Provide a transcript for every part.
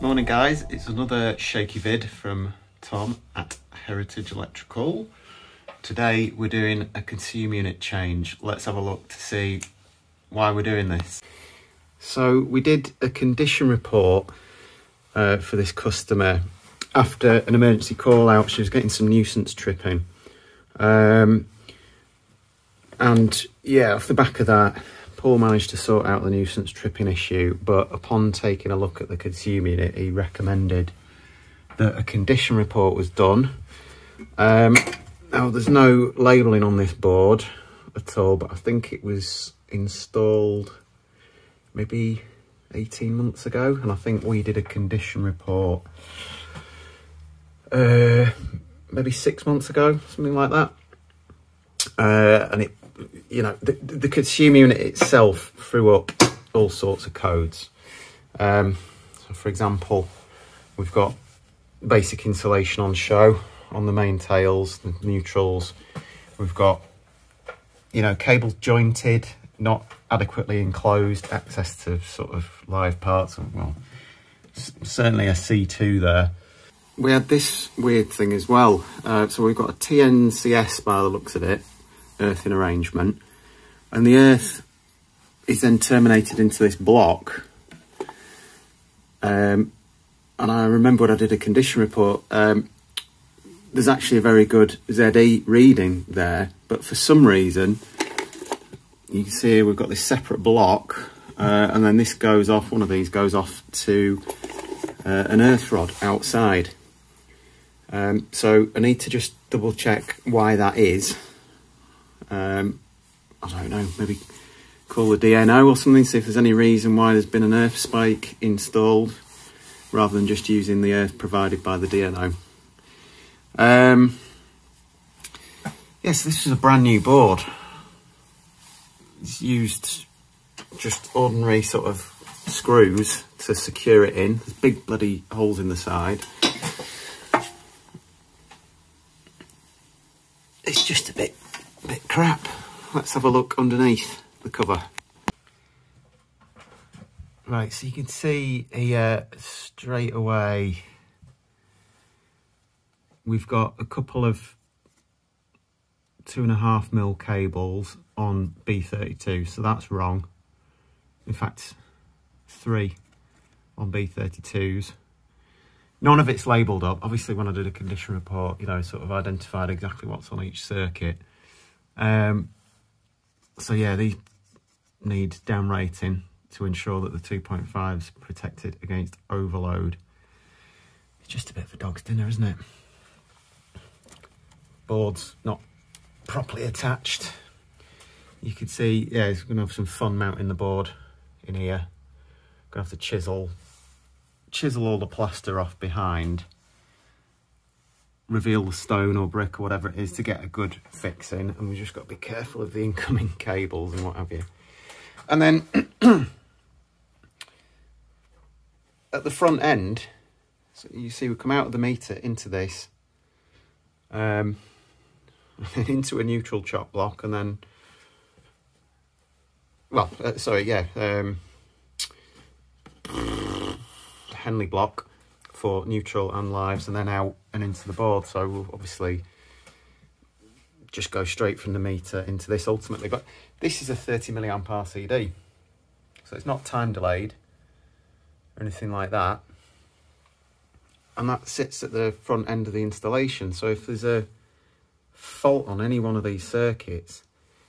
Morning guys, it's another shaky vid from Tom at Heritage Electrical. Today we're doing a consumer unit change. Let's have a look to see why we're doing this. So we did a condition report for this customer after an emergency call out. She was getting some nuisance tripping. And yeah, off the back of that, Paul managed to sort out the nuisance tripping issue, but upon taking a look at the consumer unit, he recommended that a condition report was done. Now there's no labelling on this board at all, but I think it was installed maybe 18 months ago, and I think we did a condition report maybe 6 months ago, something like that. And it, you know, the consumer unit itself threw up all sorts of codes. So for example, we've got basic insulation on show on the main tails, the neutrals. We've got, you know, cables jointed, not adequately enclosed, access to sort of live parts. Well, certainly a C2 there. We had this weird thing as well. So we've got a TNCS by the looks of it, earthing arrangement, and the earth is then terminated into this block. And I remember when I did a condition report, there's actually a very good ZE reading there, but for some reason, you can see we've got this separate block, and then this goes off, one of these goes off to an earth rod outside. So I need to just double check why that is. I don't know, maybe call the DNO or something, see if there's any reason why there's been an earth spike installed rather than just using the earth provided by the DNO. Yes, this is a brand new board. It's used just ordinary sort of screws to secure it in. There's big bloody holes in the side. It's just a bit crap. Let's have a look underneath the cover. Right, so you can see here straight away we've got a couple of 2.5mm cables on B32, so that's wrong. In fact, 3 on B32s. None of it's labelled up. Obviously, when I did a condition report, you know, sort of identified exactly what's on each circuit. So yeah, these need down rating to ensure that the 2.5 is protected against overload. It's just a bit of a dog's dinner, isn't it? Board's not properly attached. You can see, yeah, it's going to have some fun mounting the board in here. Going to have to chisel all the plaster off behind, reveal the stone or brick or whatever it is to get a good fixing, and we've just got to be careful of the incoming cables and what have you. And then at the front end, so you see we come out of the meter into this, and then into a neutral chop block, and then, well, sorry, yeah, Henley block for neutral and lives, and then out and into the board. So we'll obviously just go straight from the meter into this ultimately, but this is a 30 milliamp RCD, so it's not time delayed or anything like that, and that sits at the front end of the installation. So if there's a fault on any one of these circuits,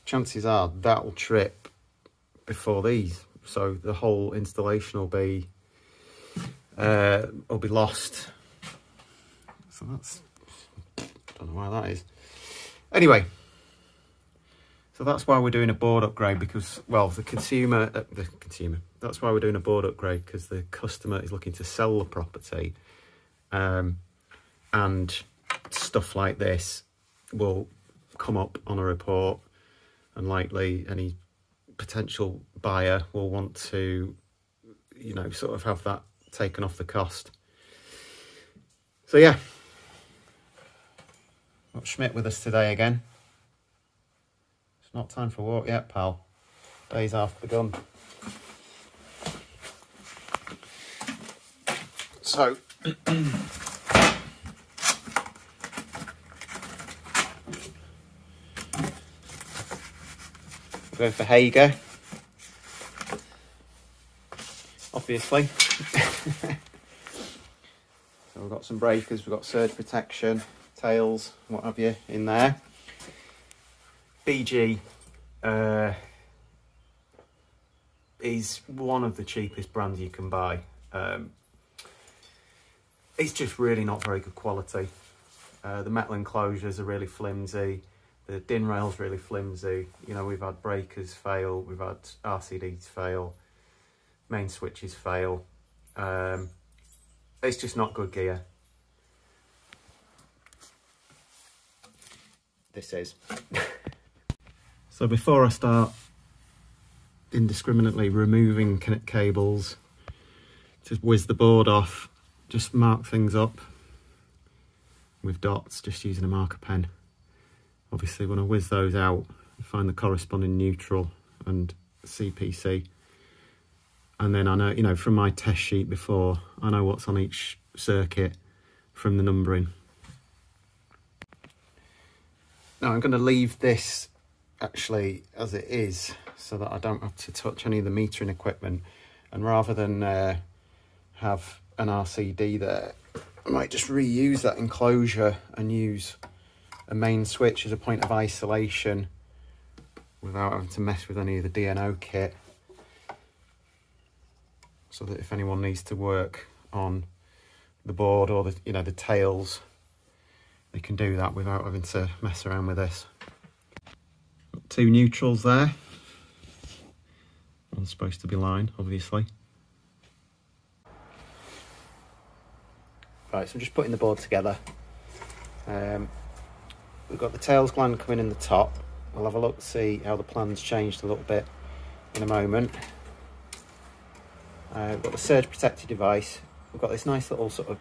chances are that will trip before these, so the whole installation will be lost. So that's, I don't know why that is. Anyway, so that's why we're doing a board upgrade, because, well, that's why we're doing a board upgrade, because the customer is looking to sell the property, and stuff like this will come up on a report, and likely any potential buyer will want to, you know, sort of have that taken off the cost. So yeah, got Schmidt with us today again. It's not time for a walk yet, pal. Day's half begun. So go for Hager, obviously. So we've got some breakers, we've got surge protection, tails, what have you in there. BG is one of the cheapest brands you can buy. It's just really not very good quality. The metal enclosures are really flimsy. The DIN rail's really flimsy. You know, we've had breakers fail, we've had RCDs fail, main switches fail. It's just not good gear. This is. So before I start indiscriminately removing cables, just whiz the board off, just mark things up with dots, just using a marker pen. Obviously when I whiz those out, I find the corresponding neutral and CPC. And then I know, you know, from my test sheet before, I know what's on each circuit from the numbering. Now I'm going to leave this actually as it is so that I don't have to touch any of the metering equipment, and rather than have an RCD there, I might just reuse that enclosure and use a main switch as a point of isolation without having to mess with any of the DNO kit, so that if anyone needs to work on the board or the, you know, the tails, they can do that without having to mess around with this. Two neutrals there. One's supposed to be line, obviously. Right, so I'm just putting the board together. We've got the tails gland coming in the top. We'll have a look, see how the plan's changed a little bit in a moment. We've got the surge protected device. We've got this nice little sort of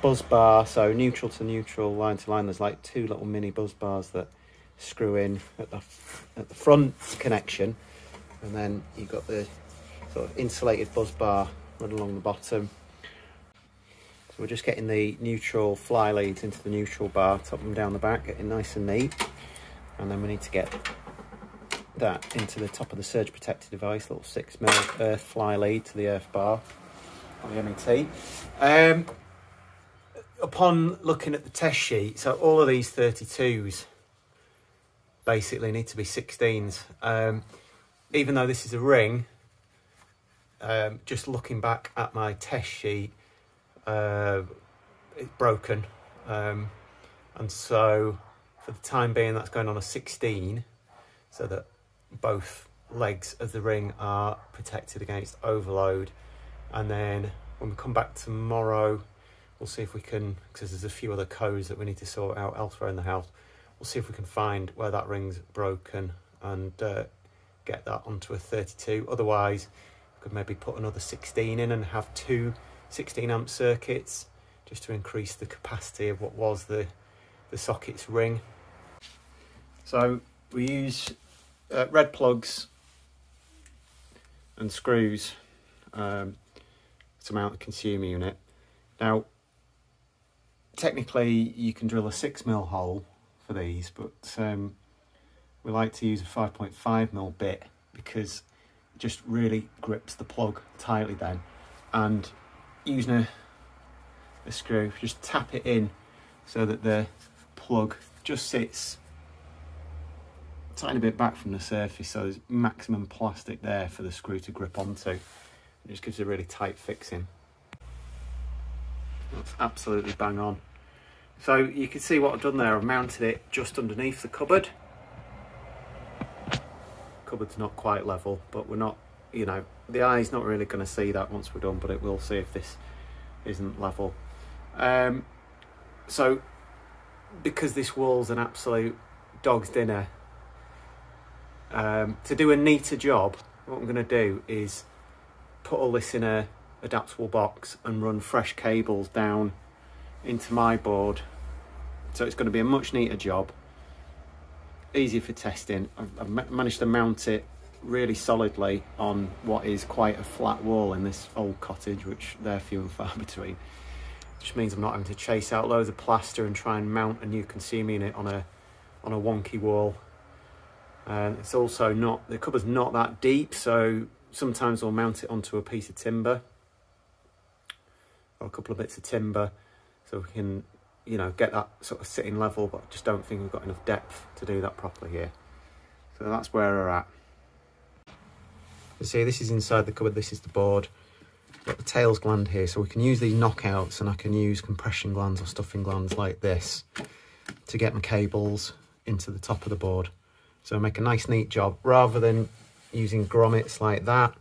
buzz bar, so neutral to neutral, line to line. There's like two little mini buzz bars that screw in at the front connection, and then you've got the sort of insulated buzz bar running along the bottom. So we're just getting the neutral fly leads into the neutral bar, top them down the back, getting nice and neat, and then we need to get that into the top of the surge protected device, little 6mm earth fly lead to the earth bar on the MET. Upon looking at the test sheet, so all of these 32s basically need to be 16s. Even though this is a ring, just looking back at my test sheet, it's broken. And so for the time being, that's going on a 16, so that both legs of the ring are protected against overload. And then when we come back tomorrow, we'll see if we can, because there's a few other codes that we need to sort out elsewhere in the house, we'll see if we can find where that ring's broken and get that onto a 32. Otherwise, we could maybe put another 16 in and have two 16 amp circuits, just to increase the capacity of what was the socket's ring. So we use red plugs and screws to mount the consumer unit. Now, technically you can drill a 6mm hole for these, but we like to use a 5.5mm bit because it just really grips the plug tightly then. And using a screw, just tap it in so that the plug just sits a tiny bit back from the surface, so there's maximum plastic there for the screw to grip onto. It just gives a really tight fixing. That's absolutely bang on. So you can see what I've done there. I've mounted it just underneath the cupboard. Cupboard's not quite level, but we're not, you know, the eye's not really going to see that once we're done, but it will see if this isn't level. So because this wall's an absolute dog's dinner, to do a neater job, what I'm going to do is put all this in a adaptable box and run fresh cables down into my board, so it's going to be a much neater job, easier for testing. I've managed to mount it really solidly on what is quite a flat wall in this old cottage, which they're few and far between, which means I'm not having to chase out loads of plaster and try and mount a new consumer unit on a wonky wall. And it's also not, the cupboard's not that deep, so sometimes we'll mount it onto a piece of timber or a couple of bits of timber, so we can, you know, get that sort of sitting level, but I just don't think we've got enough depth to do that properly here. So that's where we're at. You see, this is inside the cupboard, this is the board. Got the tails gland here, so we can use these knockouts, and I can use compression glands or stuffing glands like this to get my cables into the top of the board. So make a nice neat job, rather than using grommets like that,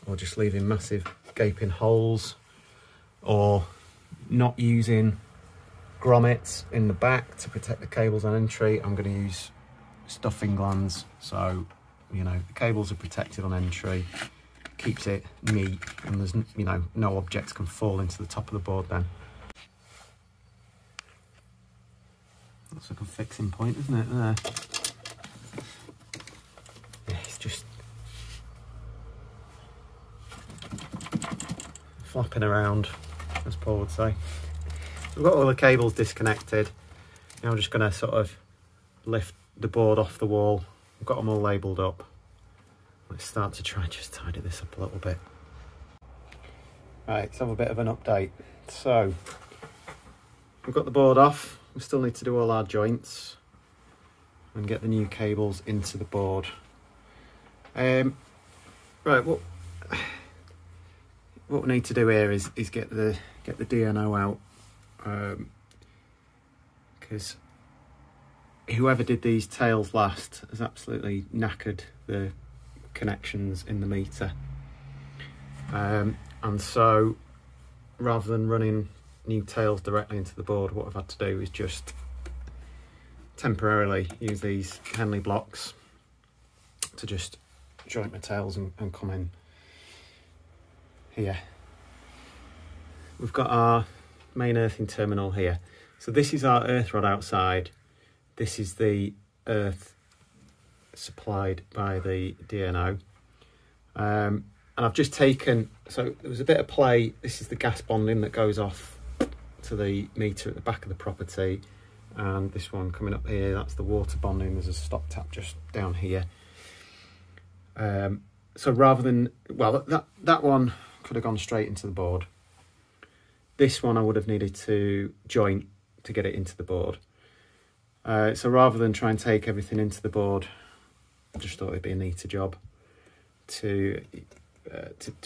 or just leaving massive gaping holes, or not using grommets in the back to protect the cables on entry. I'm going to use stuffing glands, so you know the cables are protected on entry, keeps it neat, and there's, you know, no objects can fall into the top of the board then. That's like a fixing point, isn't it, there? Yeah, it's just flapping around, as Paul would say. We've got all the cables disconnected. Now I'm just going to sort of lift the board off the wall. I've got them all labelled up. Let's start to try and just tidy this up a little bit. Right, let's have a bit of an update. So, we've got the board off. We still need to do all our joints and get the new cables into the board. Right, what we need to do here is get the DNO out, because whoever did these tails last has absolutely knackered the connections in the meter, and so rather than running new tails directly into the board, what I've had to do is just temporarily use these Henley blocks to just joint my tails and come in here. We've got our main earthing terminal here, so this is our earth rod outside. This is the earth supplied by the DNO, and I've just taken, so there was a bit of play. This is the gas bonding that goes off to the meter at the back of the property, and this one coming up here, that's the water bonding. There's a stop tap just down here. So rather than, well, that one could have gone straight into the board. This one I would have needed to joint to get it into the board. So rather than try and take everything into the board, I just thought it'd be a neater job to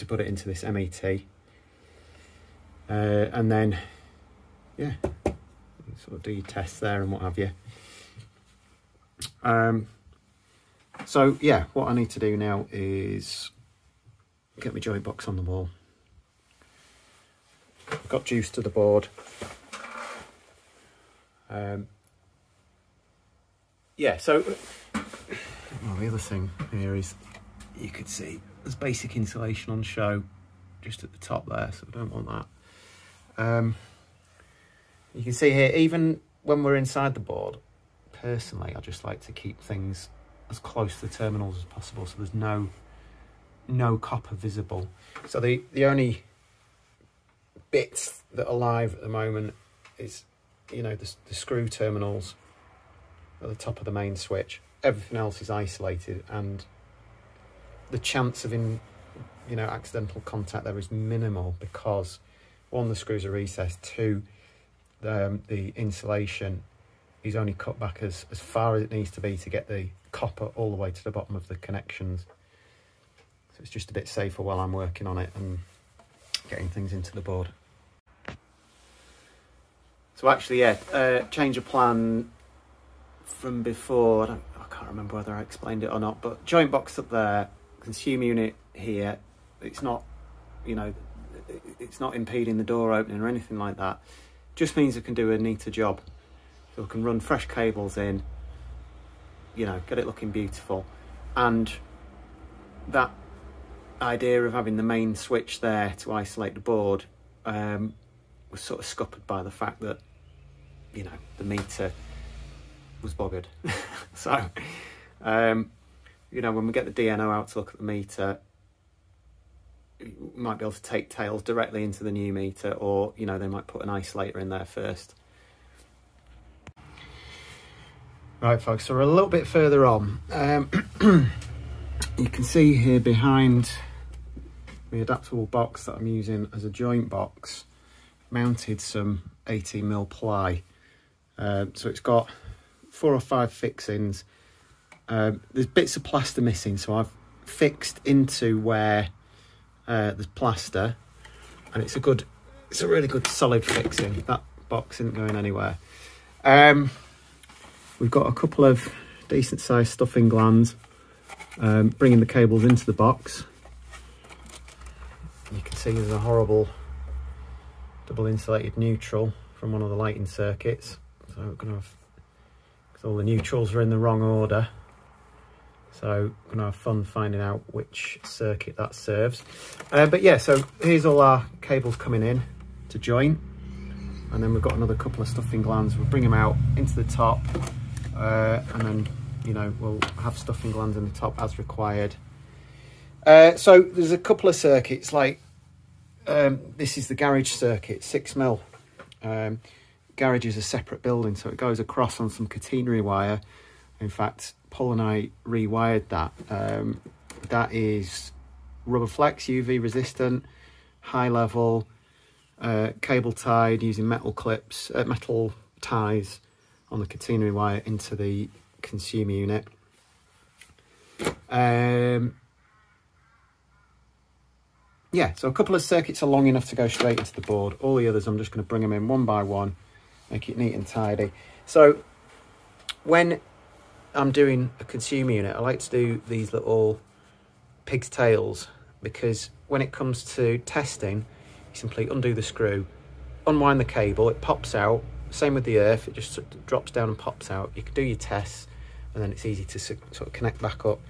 put it into this MET, and then yeah, sort of do your tests there and what have you. So yeah, what I need to do now is get my joint box on the wall. I've got juice to the board. Yeah, so well, the other thing here is you could see there's basic insulation on show just at the top there, so I don't want that. You can see here, even when we're inside the board, personally, I just like to keep things as close to the terminals as possible, so there's no copper visible. So the only bits that are live at the moment is, you know, the screw terminals at the top of the main switch. Everything else is isolated, and the chance of accidental contact there is minimal, because one, the screws are recessed, two, the insulation is only cut back as far as it needs to be to get the copper all the way to the bottom of the connections. So it's just a bit safer while I'm working on it and getting things into the board. So actually, yeah, change of plan from before. I can't remember whether I explained it or not, but joint box up there, consumer unit here. It's not, you know, it's not impeding the door opening or anything like that. Just means I can do a neater job. So I can run fresh cables in, you know, get it looking beautiful. And that idea of having the main switch there to isolate the board was sort of scuppered by the fact that, you know, the meter was buggered. So you know, when we get the DNO out to look at the meter, we might be able to take tails directly into the new meter, or, you know, they might put an isolator in there first. Right, folks, so we're a little bit further on. You can see here behind the adaptable box that I'm using as a joint box, mounted some 18mm ply. So it's got 4 or 5 fixings. There's bits of plaster missing, so I've fixed into where there's plaster, and it's a really good solid fixing. That box isn't going anywhere. We've got a couple of decent sized stuffing glands, bringing the cables into the box. You can see there's a horrible double insulated neutral from one of the lighting circuits. So we're going to have, because all the neutrals are in the wrong order. So we're going to have fun finding out which circuit that serves. But yeah, so here's all our cables coming in to join. And then we've got another couple of stuffing glands. We'll bring them out into the top. And then, you know, we'll have stuffing glands in the top as required. So there's a couple of circuits, like this is the garage circuit, 6mm. Garage is a separate building, so it goes across on some catenary wire. In fact, Paul and I rewired that. That is rubber flex, UV resistant, high level, cable tied using metal clips, metal ties on the catenary wire into the consumer unit. Yeah, so a couple of circuits are long enough to go straight into the board. All the others, I'm just going to bring them in one by one, make it neat and tidy. So when I'm doing a consumer unit, I like to do these little pig's tails, because when it comes to testing, you simply undo the screw, unwind the cable, it pops out. Same with the earth, it just sort of drops down and pops out. You can do your tests, and then it's easy to sort of connect back up.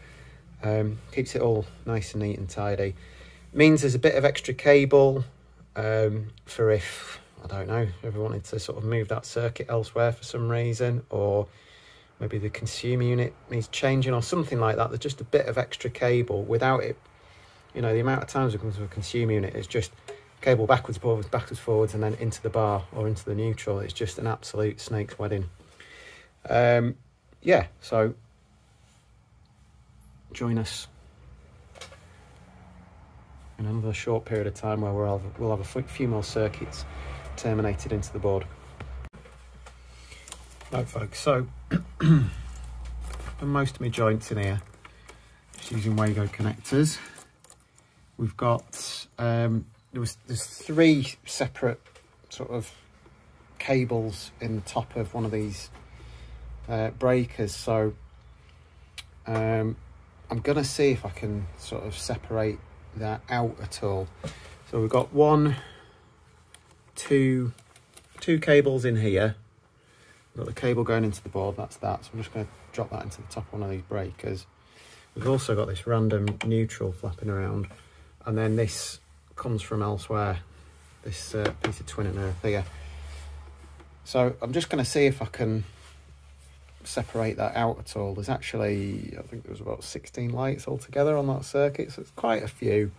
Keeps it all nice and neat and tidy. Means there's a bit of extra cable for if, I don't know, if we wanted to sort of move that circuit elsewhere for some reason, or maybe the consumer unit needs changing or something like that. There's just a bit of extra cable. Without it, you know, the amount of times it comes to a consumer unit, it's just cable backwards, forwards, and then into the bar or into the neutral. It's just an absolute snake's wedding. Yeah, so join us in another short period of time where we'll have a few more circuits terminated into the board. Right, folks, so for most of my joints in here, just using Wago connectors. We've got there's 3 separate sort of cables in the top of one of these breakers, so I'm gonna see if I can sort of separate that out at all. So we've got two cables in here. We've got the cable going into the board, that's that. So I'm just going to drop that into the top of one of these breakers. We've also got this random neutral flapping around, and then this comes from elsewhere, this piece of twin and earth here. So I'm just going to see if I can separate that out at all. There's actually, I think there was about 16 lights altogether on that circuit, so it's quite a few.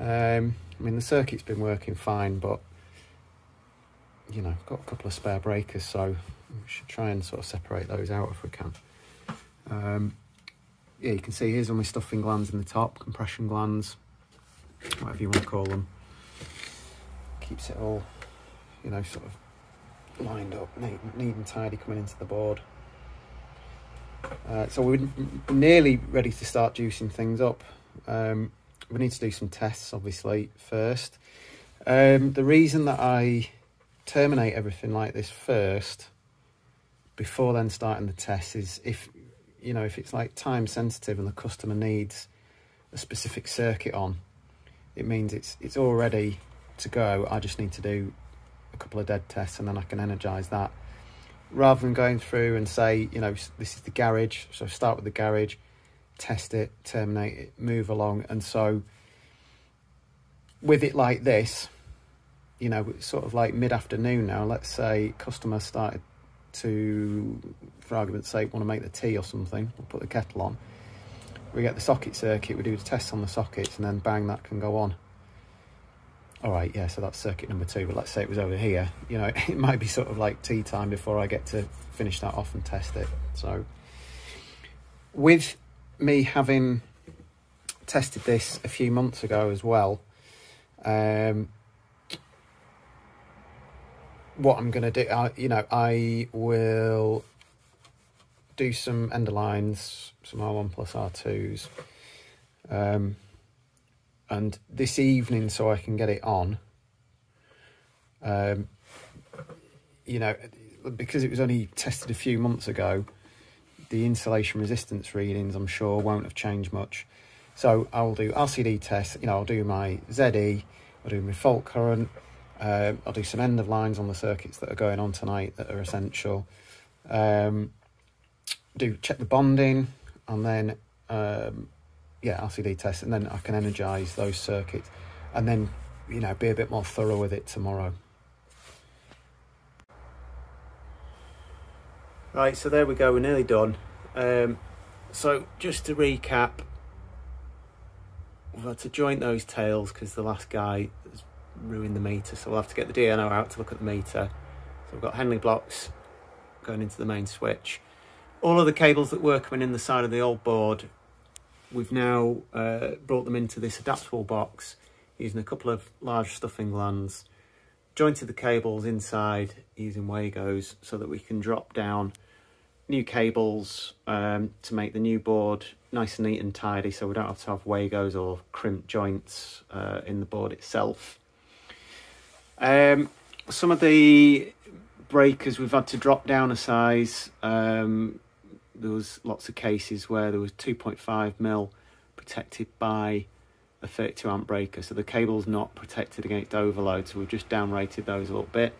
I mean, the circuit's been working fine, but you know, I've got a couple of spare breakers, so we should try and sort of separate those out if we can. Yeah, you can see here's all my stuffing glands in the top, compression glands, whatever you want to call them. Keeps it all, you know, sort of lined up, neat and tidy coming into the board. So we're nearly ready to start juicing things up. We need to do some tests, obviously, first. The reason that I terminate everything like this first, before then starting the test, is if, you know, if it's like time sensitive and the customer needs a specific circuit on, it means it's all ready to go. I just need to do a couple of dead tests and then I can energize that, rather than going through and say, you know, this is the garage, so start with the garage, test it, terminate it, move along. And so with it like this, you know, it's sort of like mid-afternoon now, let's say customer started to, for argument's sake, want to make the tea or something, or put the kettle on, we get the socket circuit, we do the tests on the sockets, and then bang, that can go on. All right, yeah, so that's circuit number 2, but let's say it was over here. You know, it might be sort of like tea time before I get to finish that off and test it. So with me having tested this a few months ago as well, what I'm going to do, I will do some end lines, some R1 plus R2s, and this evening, so I can get it on, because it was only tested a few months ago, the insulation resistance readings, I'm sure, won't have changed much. So I'll do RCD tests, I'll do my ZE, I'll do my fault current, I'll do some end of lines on the circuits that are going on tonight that are essential. Check the bonding, and then RCD test, and then I can energise those circuits, and then be a bit more thorough with it tomorrow. Right, so there we go, we're nearly done. So just to recap, we've had to joint those tails because the last guy has ruined the meter, so we'll have to get the DNO out to look at the meter. So we've got Henley blocks going into the main switch. All of the cables that were coming in the side of the old board, we've now brought them into this adaptable box using a couple of large stuffing glands, jointed the cables inside using Wagos so that we can drop down new cables to make the new board nice and neat and tidy, so we don't have to have Wagos or crimped joints in the board itself. Some of the breakers we've had to drop down a size. There was lots of cases where there was 2.5mm protected by a 32 amp breaker, so the cable's not protected against overload, so we've just down rated those a little bit.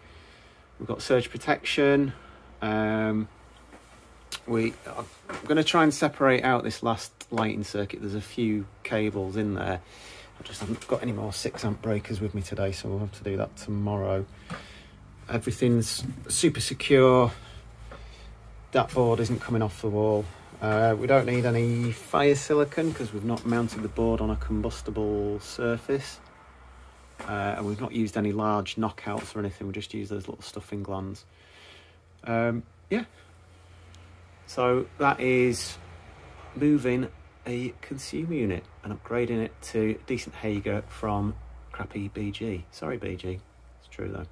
We've got surge protection. I'm going to try and separate out this last lighting circuit. There's a few cables in there. I just haven't got any more 6 amp breakers with me today, so we'll have to do that tomorrow. Everything's super secure. That board isn't coming off the wall. We don't need any fire silicone because we've not mounted the board on a combustible surface. And we've not used any large knockouts or anything, we just use those little stuffing glands. Yeah. So that is moving a consumer unit and upgrading it to decent Hager from crappy BG. Sorry BG, it's true though.